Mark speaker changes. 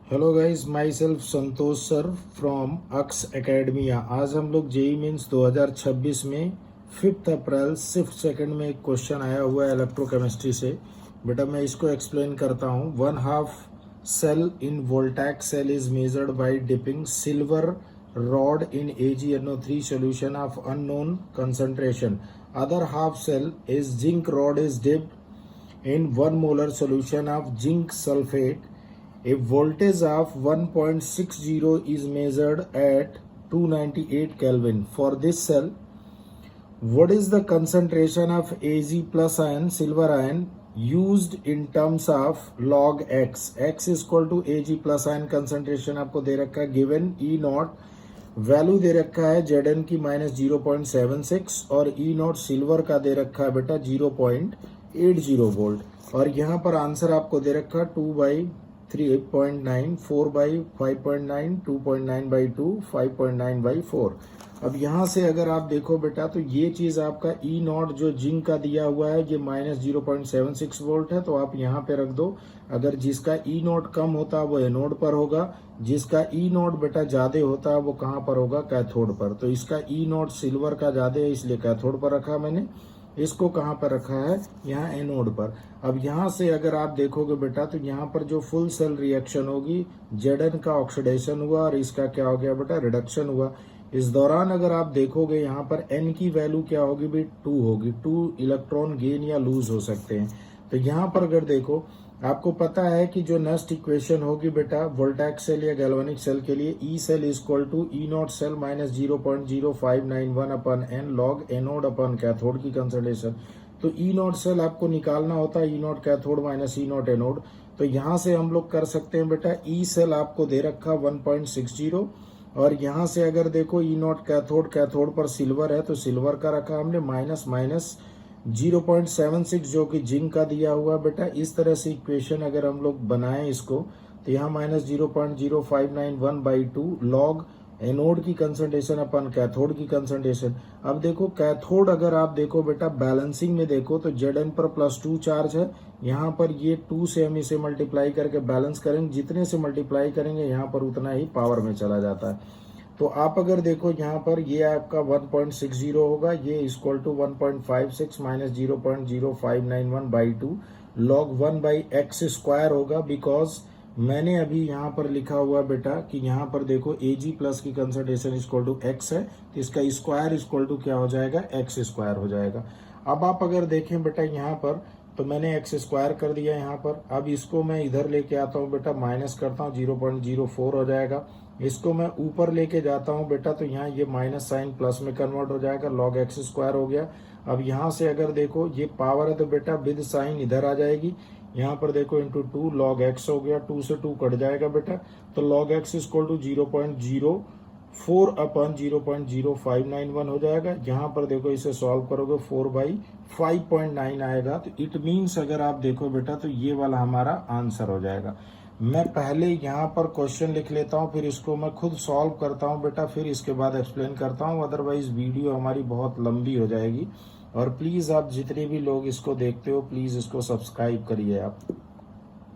Speaker 1: Hello guys, myself Santosh sir from अक्स academia. आज हम लोग जेई मीन्स 2026 में 5 अप्रैल शिफ्ट सेकंड में एक क्वेश्चन आया हुआ है इलेक्ट्रोकेमिस्ट्री से। बेटा मैं इसको एक्सप्लेन करता हूँ। 1/2 cell in voltaic cell is measured by dipping silver rod in AgNO3 solution of unknown concentration. Other half cell is zinc rod is dipped in 1 molar solution of zinc sulfate. A voltage of 1.60 is measured at 298 Kelvin. For this cell, what is the concentration of Ag plus ion, silver ion, used in terms of log X? X is equal to Ag plus ion concentration आपको दे रखा है given E not, value दे रखा है Zn की -0.76 और E not silver का दे रखा है बेटा 0.80 वोल्ट। और यहाँ पर आंसर आपको दे रखा है 2/3.9, 4/5.9, 2.9/2, 5.9/4। अब यहाँ से अगर आप देखो बेटा तो ये चीज आपका ई नॉट जो जिंक का दिया हुआ है ये -0.76 वोल्ट है, तो आप यहाँ पे रख दो। अगर जिसका ई नॉट कम होता है वो एनोड पर होगा, जिसका ई नॉट बेटा ज्यादा होता है वो कहाँ पर होगा, कैथोड पर। तो इसका ई नॉट सिल्वर का ज्यादा है इसलिए कैथोड पर रखा मैंने, इसको कहाँ पर रखा है, यहाँ एनोड पर। अब यहाँ से अगर आप देखोगे बेटा तो यहाँ पर जो फुल सेल रिएक्शन होगी, Zn का ऑक्सीडेशन हुआ और इसका क्या हो गया बेटा, रिडक्शन हुआ। इस दौरान अगर आप देखोगे यहाँ पर N की वैल्यू क्या होगी भी 2 होगी, 2 इलेक्ट्रॉन गेन या लूज हो सकते हैं। तो यहाँ पर अगर देखो आपको पता है कि जो नेक्स्ट इक्वेशन होगी बेटा वोल्टैक सेल या गैल्वेनिक सेल के लिए, e cell is equal to e naught cell -0.0591 upon n log anode upon cathode की कंसंट्रेशन। तो ई नॉट सेल आपको निकालना होता है e naught cathode minus e naught anode. तो यहाँ से हम लोग कर सकते हैं बेटा ई सेल आपको दे रखा 1.60 और यहाँ से अगर देखो ई नॉट कैथोड, कैथोड पर सिल्वर है तो सिल्वर का रखा हमने माइनस 0.76 जो कि जिंक का दिया हुआ बेटा। इस तरह से इक्वेशन अगर हम लोग बनाएं इसको तो यहाँ -0.0591/2 लॉग एनोड की कंसंट्रेशन अपन कैथोड की कंसंट्रेशन। अब देखो कैथोड अगर आप देखो बेटा बैलेंसिंग में देखो तो Zn पर +2 चार्ज है, यहाँ पर ये 2 से हम इसे मल्टीप्लाई करके बैलेंस करेंगे, जितने से मल्टीप्लाई करेंगे यहाँ पर उतना ही पावर में चला जाता है। तो आप अगर देखो यहाँ पर ये आपका 1.60 होगा, ये इक्वल टू 1.56 -0.0591/2 log 1/x² होगा। बिकॉज मैंने अभी यहाँ पर लिखा हुआ बेटा कि यहाँ पर देखो Ag प्लस की कंसंट्रेशन इक्वल टू x है, तो इसका स्क्वायर इक्वल टू क्या हो जाएगा, x² हो जाएगा। अब आप अगर देखें बेटा यहाँ पर तो मैंने x² कर दिया यहाँ पर। अब इसको मैं इधर लेके आता हूँ बेटा, माइनस करता हूँ 0.04 हो जाएगा। इसको मैं ऊपर लेके जाता हूँ बेटा तो यहाँ ये माइनस साइन प्लस में कन्वर्ट हो जाएगा, log x² हो गया। अब यहाँ से अगर देखो ये पावर है तो बेटा विद साइन इधर आ जाएगी, यहाँ पर देखो इंटू 2 log x हो गया, 2 से 2 कट जाएगा बेटा। तो log x इक्वल टू 0.04/0.0591 हो जाएगा। यहाँ पर देखो इसे सॉल्व करोगे 4/5.9 आएगा। तो इट मीन्स अगर आप देखो बेटा तो ये वाला हमारा आंसर हो जाएगा। मैं पहले यहाँ पर क्वेश्चन लिख लेता हूँ, फिर इसको मैं खुद सॉल्व करता हूँ बेटा, फिर इसके बाद एक्सप्लेन करता हूँ, अदरवाइज वीडियो हमारी बहुत लंबी हो जाएगी। और प्लीज़ आप जितने भी लोग इसको देखते हो प्लीज़ इसको सब्सक्राइब करिए आप।